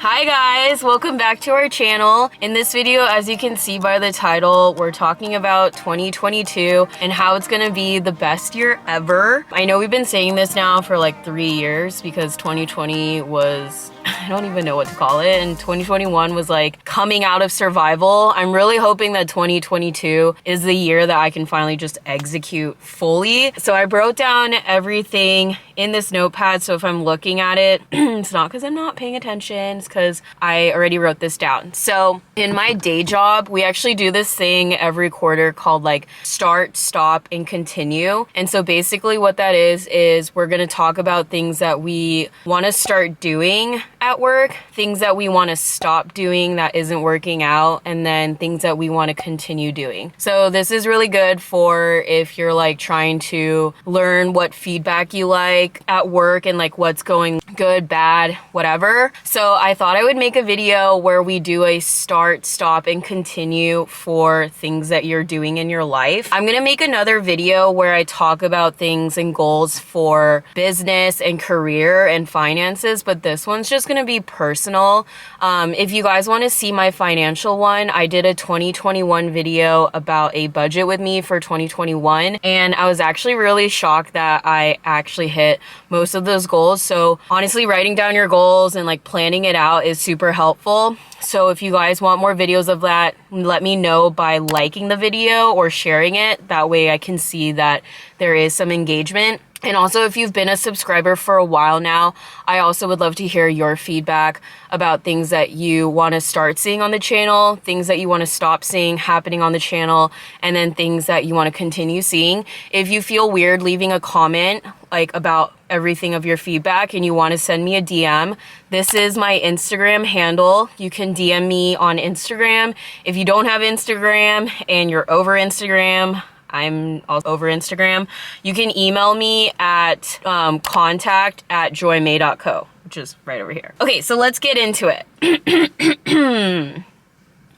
Hi guys, welcome back to our channel. In this video, as you can see by the title, we're talking about 2022 and how it's gonna be the best year ever. I know we've been saying this now for like 3 years because 2020 was, I don't even know what to call it, and 2021 was like coming out of survival. I'm really hoping that 2022 is the year that I can finally just execute fully. So I wrote down everything in this notepad, so if I'm looking at it, it's not because I'm not paying attention, it's because I already wrote this down. So in my day job, we actually do this thing every quarter called like start, stop, and continue. And so basically what that is we're gonna talk about things that we wanna start doing at work, things that we wanna stop doing that isn't working out, and then things that we wanna continue doing. So this is really good for if you're like trying to learn what feedback you like at work and like what's going good, bad, whatever. So I thought I would make a video where we do a start, stop, and continue for things that you're doing in your life. I'm gonna make another video where I talk about things and goals for business and career and finances, but this one's just gonna be personal. If you guys want to see my financial one, I did a 2021 video about a budget with me for 2021, and I was actually really shocked that I actually hit most of those goals. So honestly, writing down your goals and like planning it out is super helpful. So if you guys want more videos of that, let me know by liking the video or sharing it. That way I can see that there is some engagement. And also, if you've been a subscriber for a while now, I also would love to hear your feedback about things that you want to start seeing on the channel, things that you want to stop seeing happening on the channel, and then things that you want to continue seeing. If you feel weird leaving a comment like about everything of your feedback and you want to send me a DM, this is my Instagram handle. You can DM me on Instagram. If you don't have Instagram and you're over Instagram, I'm all over Instagram, you can email me at contact@joymay.co, which is right over here. Okay, so let's get into it.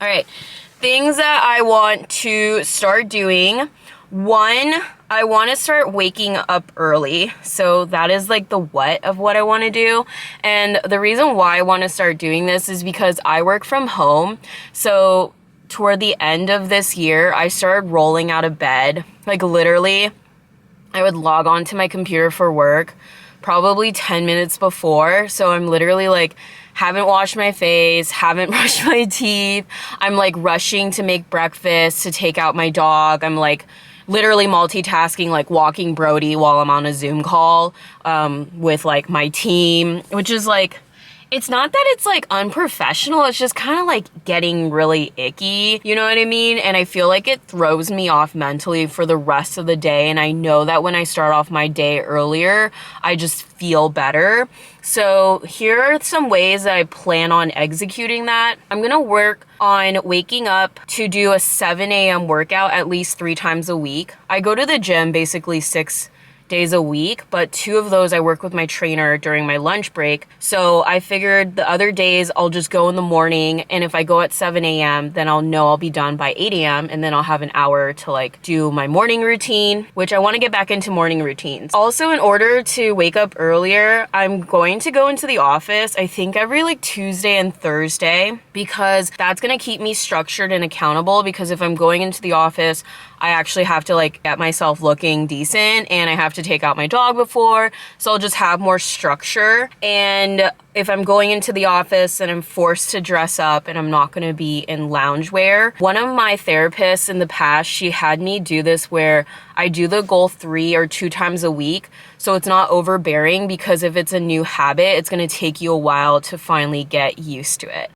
All right, things that I want to start doing. One, I want to start waking up early. So that is like the what of what I want to do. And the reason why I want to start doing this is because I work from home. So toward the end of this year, I started rolling out of bed. Like literally, I would log on to my computer for work probably 10 minutes before. So I'm literally like, haven't washed my face, haven't brushed my teeth. I'm like rushing to make breakfast, to take out my dog. I'm like literally multitasking, like walking Brody while I'm on a Zoom call with like my team, which is like, it's not that it's like unprofessional, it's just kind of like getting really icky, you know what I mean? And I feel like it throws me off mentally for the rest of the day. And I know that when I start off my day earlier, I just feel better. So here are some ways that I plan on executing that. I'm gonna work on waking up to do a 7 a.m. workout at least 3 times a week. I go to the gym basically 6 days a week, but 2 of those I work with my trainer during my lunch break. So I figured the other days I'll just go in the morning, and if I go at 7 a.m., then I'll know I'll be done by 8 a.m. and then I'll have an hour to like do my morning routine, which I want to get back into morning routines. Also, in order to wake up earlier, I'm going to go into the office, I think every like Tuesday and Thursday, because that's going to keep me structured and accountable. Because if I'm going into the office, I actually have to like get myself looking decent, and I have to take out my dog before, so I'll just have more structure. And if I'm going into the office and I'm forced to dress up and I'm not going to be in loungewear, one of my therapists in the past, she had me do this where I do the goal 3 or 2 times a week, so it's not overbearing, because if it's a new habit, it's going to take you a while to finally get used to it.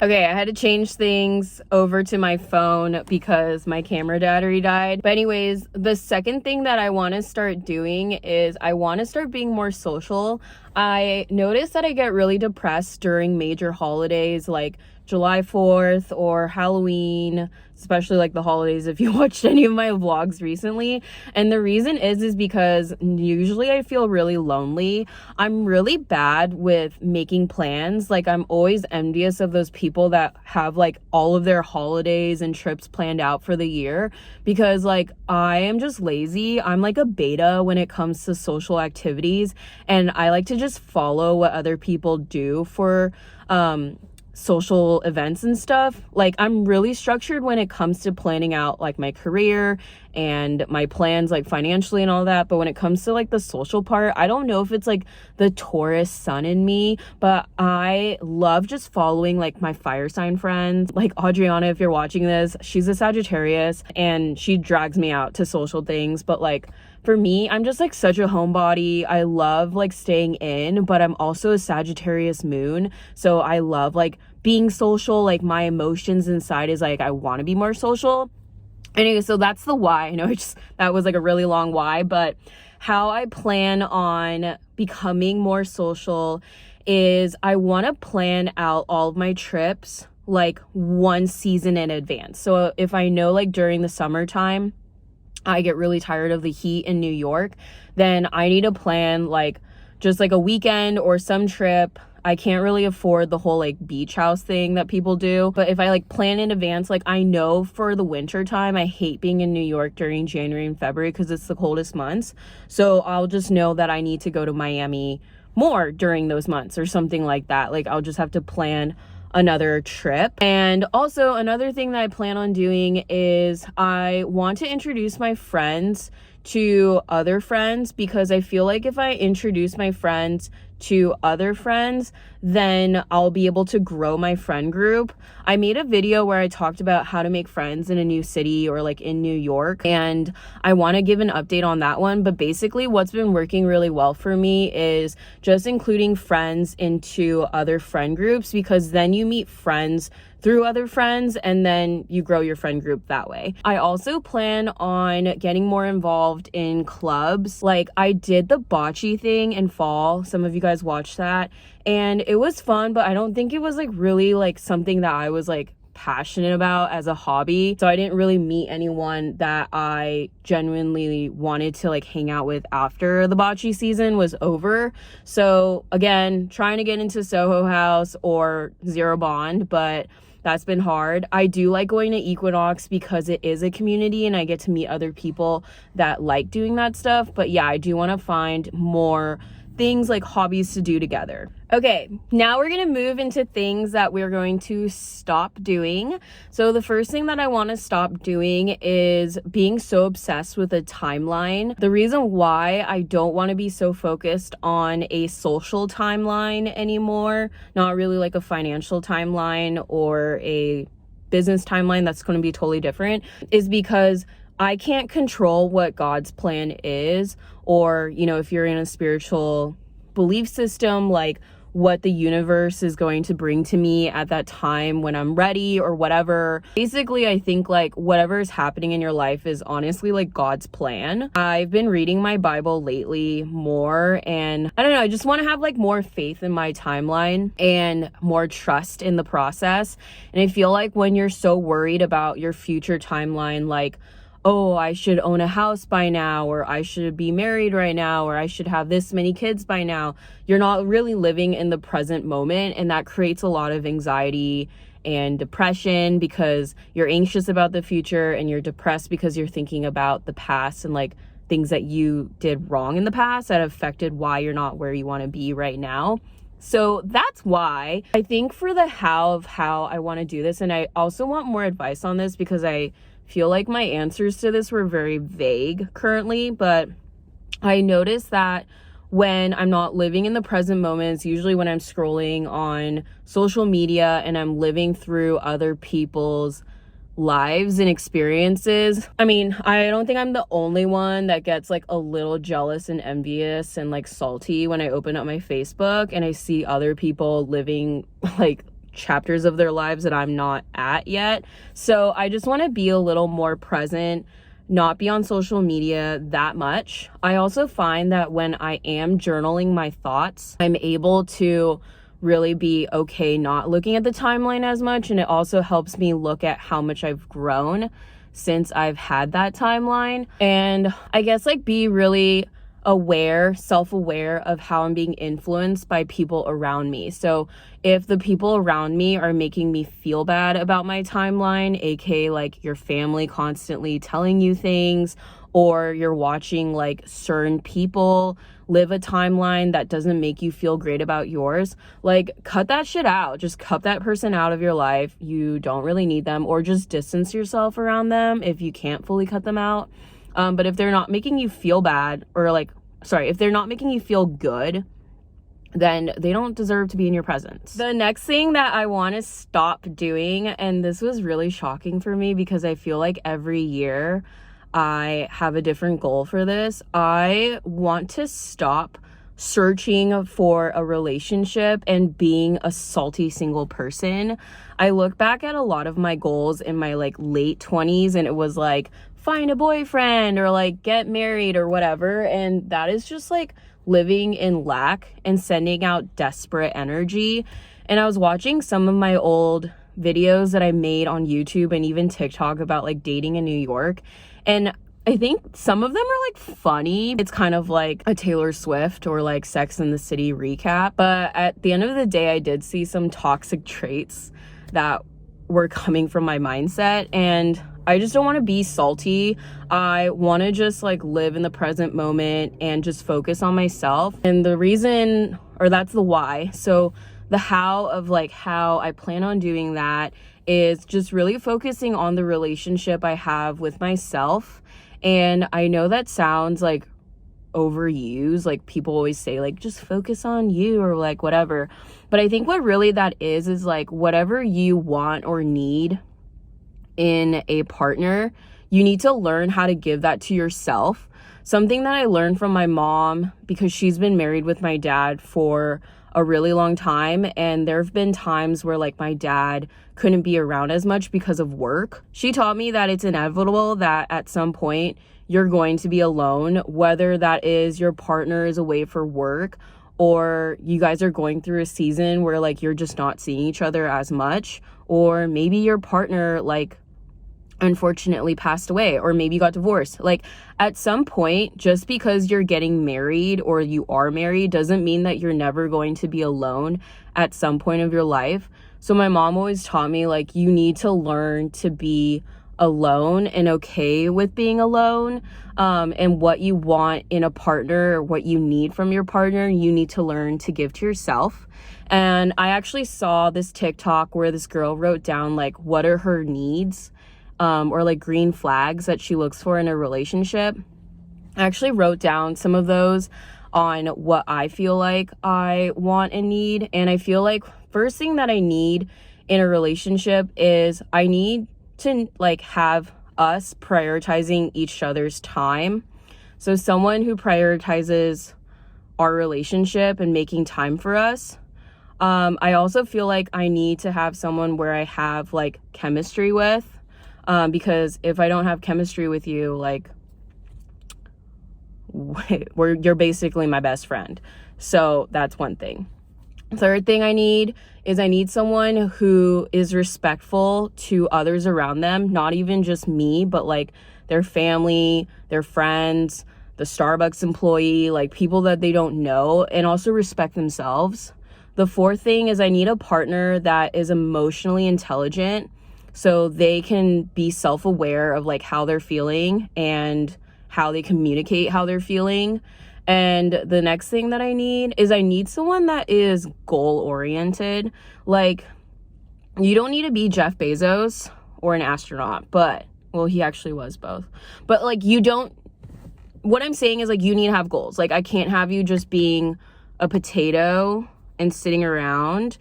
Okay, I had to change things over to my phone because my camera battery died. But anyways, the second thing that I want to start doing is I want to start being more social. I noticed that I get really depressed during major holidays like July 4th or Halloween, especially like the holidays if you watched any of my vlogs recently. And the reason is because usually I feel really lonely. I'm really bad with making plans. Like I'm always envious of those people that have like all of their holidays and trips planned out for the year, because like I am just lazy. I'm like a beta when it comes to social activities, and I like to just follow what other people do for social events and stuff. Like, I'm really structured when it comes to planning out like my career and my plans, like financially and all that, but when it comes to like the social part, I don't know if it's like the Taurus sun in me, but I love just following like my fire sign friends. Like Adriana, if you're watching this, she's a Sagittarius and she drags me out to social things, but like for me, I'm just like such a homebody. I love like staying in, but I'm also a Sagittarius moon. So I love like being social. Like my emotions inside is like, I want to be more social. Anyway, so that's the why. I know that was like a really long why, but how I plan on becoming more social is I want to plan out all of my trips like one season in advance. So if I know like during the summertime, I get really tired of the heat in New York, then I need to plan like just like a weekend or some trip. I can't really afford the whole like beach house thing that people do. But if I like plan in advance, like I know for the winter time, I hate being in New York during January and February because it's the coldest months. So I'll just know that I need to go to Miami more during those months or something like that. Like I'll just have to plan another trip. And also another thing that I plan on doing is I want to introduce my friends to other friends, because I feel like if I introduce my friends to other friends, then I'll be able to grow my friend group. I made a video where I talked about how to make friends in a new city or like in New York, and I want to give an update on that one. But basically what's been working really well for me is just including friends into other friend groups, because then you meet friends through other friends and then you grow your friend group that way. I also plan on getting more involved in clubs. Like I did the bocce thing in fall. Some of you guys watched that and it was fun, but I don't think it was like really like something that I was like passionate about as a hobby. So I didn't really meet anyone that I genuinely wanted to like hang out with after the bocce season was over. So again, trying to get into Soho House or Zero Bond, but that's been hard. I do like going to Equinox because it is a community and I get to meet other people that like doing that stuff. But yeah, I do want to find more things like hobbies to do together. Okay, now we're gonna move into things that we're going to stop doing. So the first thing that I want to stop doing is being so obsessed with a timeline. The reason why I don't want to be so focused on a social timeline anymore, not really like a financial timeline or a business timeline that's going to be totally different, is because I can't control what God's plan is, or, you know, if you're in a spiritual belief system, like what the universe is going to bring to me at that time when I'm ready or whatever. Basically, I think like whatever is happening in your life is honestly like God's plan. I've been reading my Bible lately more, and I don't know, I just want to have like more faith in my timeline and more trust in the process. And I feel like when you're so worried about your future timeline, like, oh, I should own a house by now, or I should be married right now, or I should have this many kids by now, you're not really living in the present moment. And that creates a lot of anxiety and depression because you're anxious about the future, and you're depressed because you're thinking about the past and like things that you did wrong in the past that affected why you're not where you want to be right now. So that's why I think for the how of how I want to do this, and I also want more advice on this because I feel like my answers to this were very vague currently, but I noticed that when I'm not living in the present moments, usually when I'm scrolling on social media and I'm living through other people's lives and experiences. I mean, I don't think I'm the only one that gets like a little jealous and envious and like salty when I open up my Facebook and I see other people living like chapters of their lives that I'm not at yet. So I just want to be a little more present, not be on social media that much. I also find that when I am journaling my thoughts, I'm able to really be okay not looking at the timeline as much, and it also helps me look at how much I've grown since I've had that timeline, and I guess like be really aware, self-aware of how I'm being influenced by people around me. So if the people around me are making me feel bad about my timeline, aka like your family constantly telling you things, or you're watching like certain people live a timeline that doesn't make you feel great about yours, like cut that shit out. Just cut that person out of your life. You don't really need them, or just distance yourself around them if you can't fully cut them out. But if they're not making you feel bad, or if they're not making you feel good, then they don't deserve to be in your presence. The next thing that I want to stop doing, and this was really shocking for me because I feel like every year I have a different goal for this. I want to stop searching for a relationship and being a salty single person. I look back at a lot of my goals in my like late 20s, and it was like find a boyfriend or like get married or whatever, and that is just like living in lack and sending out desperate energy. And I was watching some of my old videos that I made on YouTube and even TikTok about like dating in New York, and I think some of them are like funny. It's kind of like a Taylor Swift or like Sex and the City recap, but at the end of the day I did see some toxic traits that were coming from my mindset, and I just don't want to be salty. I want to just like live in the present moment and just focus on myself. And the reason, or that's the why. So the how of like how I plan on doing that is just really focusing on the relationship I have with myself. And I know that sounds like overused, like people always say like just focus on you or like whatever, but I think what really that is like whatever you want or need in a partner, you need to learn how to give that to yourself. Something that I learned from my mom, because she's been married with my dad for a really long time, and there have been times where like my dad couldn't be around as much because of work. She taught me that it's inevitable that at some point you're going to be alone, whether that is your partner is away for work or you guys are going through a season where like you're just not seeing each other as much, or maybe your partner like unfortunately passed away, or maybe got divorced. Like at some point, just because you're getting married or you are married doesn't mean that you're never going to be alone at some point of your life. So my mom always taught me like you need to learn to be alone and okay with being alone, and what you want in a partner or what you need from your partner, you need to learn to give to yourself. And I actually saw this TikTok where this girl wrote down like what are her needs, or like green flags that she looks for in a relationship. I actually wrote down some of those on what I feel like I want and need. And I feel like first thing that I need in a relationship is I need to like have us prioritizing each other's time. So someone who prioritizes our relationship and making time for us. I also feel like I need to have someone where I have like chemistry with. Because if I don't have chemistry with you, like you're basically my best friend. So that's one thing. Third thing I need is I need someone who is respectful to others around them, not even just me, but like their family, their friends, the Starbucks employee, like people that they don't know, and also respect themselves. The fourth thing is I need a partner that is emotionally intelligent, so they can be self-aware of like how they're feeling and how they communicate how they're feeling. And the next thing that I need is I need someone that is goal-oriented. Like, you don't need to be Jeff Bezos or an astronaut, but, well, he actually was both. But like, what I'm saying is like, you need to have goals. Like, I can't have you just being a potato and sitting around,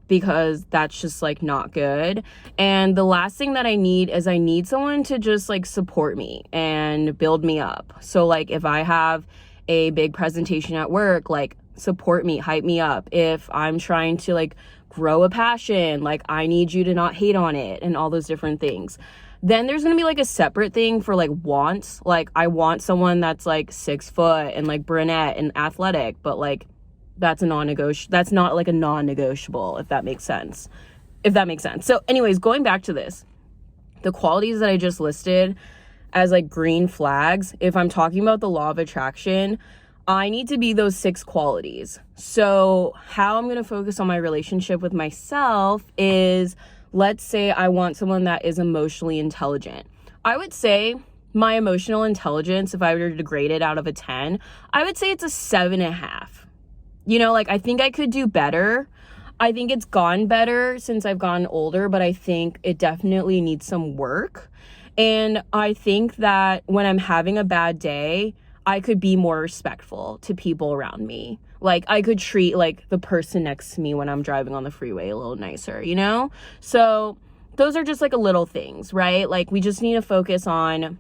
because that's just like not good. And the last thing that I need is I need someone to just like support me and build me up. So like if I have a big presentation at work, like support me, hype me up. If I'm trying to like grow a passion, like I need you to not hate on it, and all those different things. Then there's gonna be like a separate thing for like wants. Like I want someone that's like 6 foot and like brunette and athletic, but like that's not like a non-negotiable, if that makes sense. So anyways, going back to this, the qualities that I just listed as like green flags, if I'm talking about the law of attraction, I need to be those 6 qualities. So how I'm going to focus on my relationship with myself is, let's say I want someone that is emotionally intelligent. I would say my emotional intelligence, if I were to grade it out of a 10, I would say it's a 7.5. You know, like, I think I could do better. I think it's gone better since I've gotten older, but I think it definitely needs some work. And I think that when I'm having a bad day, I could be more respectful to people around me. Like, I could treat, like, the person next to me when I'm driving on the freeway a little nicer, you know? So those are just, like, a little things, right? Like, we just need to focus on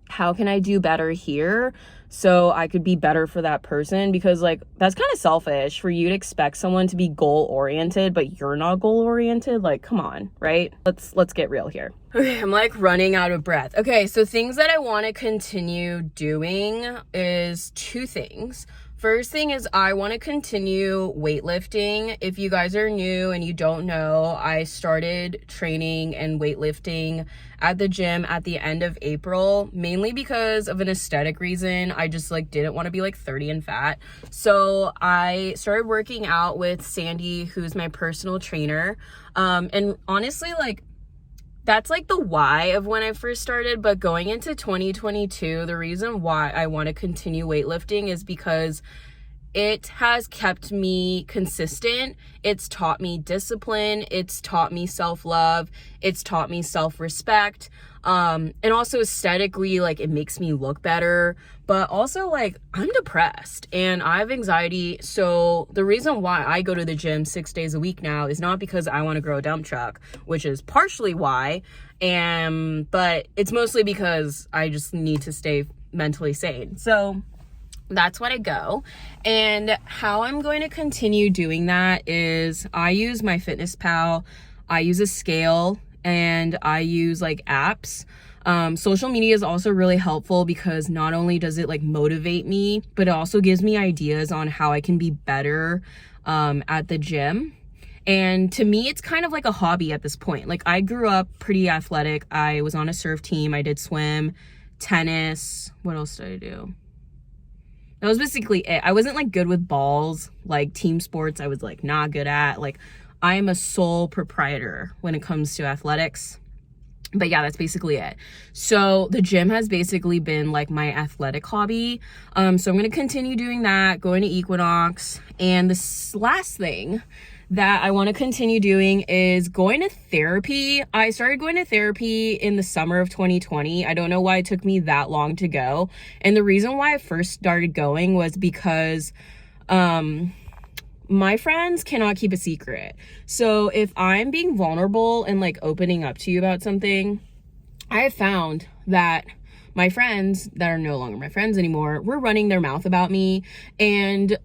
how can I do better here so I could be better for that person, because, like, that's kind of selfish for you to expect someone to be goal oriented but you're not goal oriented. Like, come on, right? Let's get real here. Okay, I'm like running out of breath. Okay, so things that I want to continue doing is 2 things. First thing is I want to continue weightlifting. If you guys are new and you don't know, I started training and weightlifting at the gym at the end of April, mainly because of an aesthetic reason. I just like didn't want to be like 30 and fat. So I started working out with Sandy, who's my personal trainer. And honestly, like, that's like the why of when I first started. But going into 2022, the reason why I want to continue weightlifting is because it has kept me consistent. It's taught me discipline. It's taught me self-love. It's taught me self-respect. And also aesthetically, like, it makes me look better. But also, like, I'm depressed and I have anxiety. So the reason why I go to the gym 6 days a week now is not because I want to grow a dump truck, which is partially why, but it's mostly because I just need to stay mentally sane. So that's what I go. And how I'm going to continue doing that is I use MyFitnessPal, I use a scale, and I use like apps. Social media is also really helpful because not only does it like motivate me, but it also gives me ideas on how I can be better at the gym. And to me, it's kind of like a hobby at this point. Like, I grew up pretty athletic. I was on a surf team. I did swim, tennis. What else did I do? That was basically it. I wasn't like good with balls, like team sports I was like not good at. Like, I am a sole proprietor when it comes to athletics. But yeah, that's basically it. So the gym has basically been like my athletic hobby. So I'm going to continue doing that, going to Equinox. And this last thing that I want to continue doing is going to therapy. I started going to therapy in the summer of 2020. I don't know why it took me that long to go. And the reason why I first started going was because my friends cannot keep a secret. So if I'm being vulnerable and like opening up to you about something, I have found that my friends that are no longer my friends anymore were running their mouth about me. And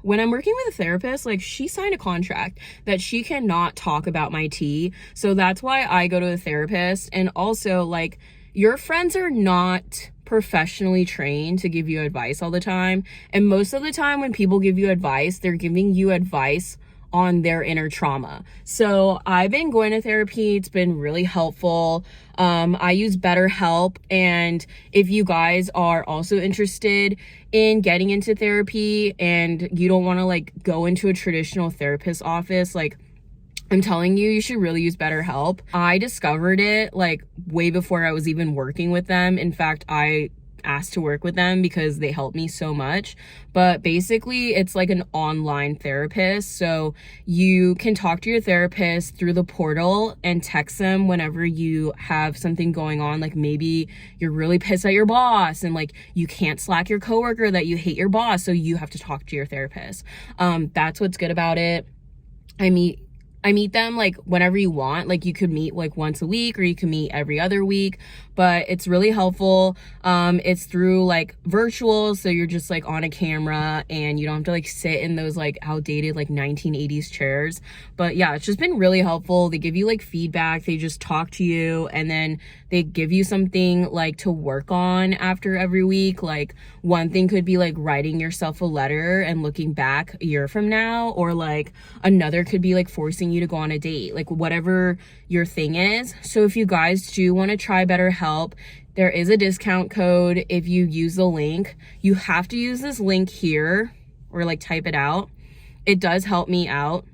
when I'm working with a therapist, like, she signed a contract that she cannot talk about my tea. So that's why I go to a therapist. And also, like, your friends are not professionally trained to give you advice all the time. And most of the time when people give you advice, they're giving you advice on their inner trauma. So I've been going to therapy. It's been really helpful. I use BetterHelp. And if you guys are also interested in getting into therapy and you don't want to like go into a traditional therapist office, like, I'm telling you, you should really use BetterHelp. I discovered it like way before I was even working with them. In fact, I asked to work with them because they helped me so much. But basically, it's like an online therapist. So you can talk to your therapist through the portal and text them whenever you have something going on. Like, maybe you're really pissed at your boss and like you can't slack your coworker that you hate your boss, so you have to talk to your therapist. That's what's good about it. I meet them like whenever you want. Like, you could meet like once a week or you can meet every other week, but it's really helpful. It's through like virtual, so you're just like on a camera and you don't have to like sit in those like outdated like 1980s chairs. But yeah, it's just been really helpful. They give you like feedback, they just talk to you, and then they give you something like to work on after every week. Like, one thing could be like writing yourself a letter and looking back a year from now, or like another could be like forcing you to go on a date, like whatever your thing is. So if you guys do want to try BetterHelp, there is a discount code if you use the link. You have to use this link here or like type it out. It does help me out.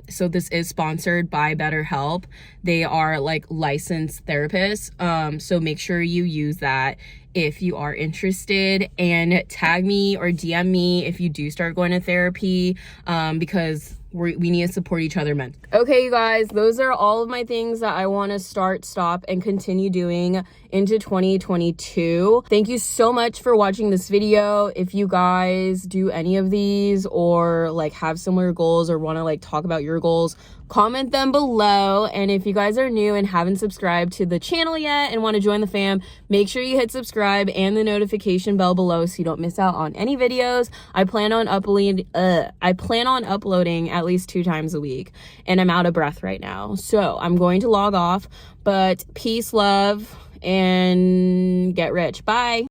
So this is sponsored by BetterHelp. They are like licensed therapists. So make sure you use that if you are interested, and tag me or DM me if you do start going to therapy, because we need to support each other, men. Okay, you guys, those are all of my things that I want to start, stop, and continue doing into 2022. Thank you so much for watching this video. If you guys do any of these or like have similar goals or want to like talk about your goals, comment them below. And if you guys are new and haven't subscribed to the channel yet and want to join the fam, make sure you hit subscribe and the notification bell below so you don't miss out on any videos. I plan on uploading at least 2 times a week, and I'm out of breath right now, so I'm going to log off. But peace, love, and get rich. Bye.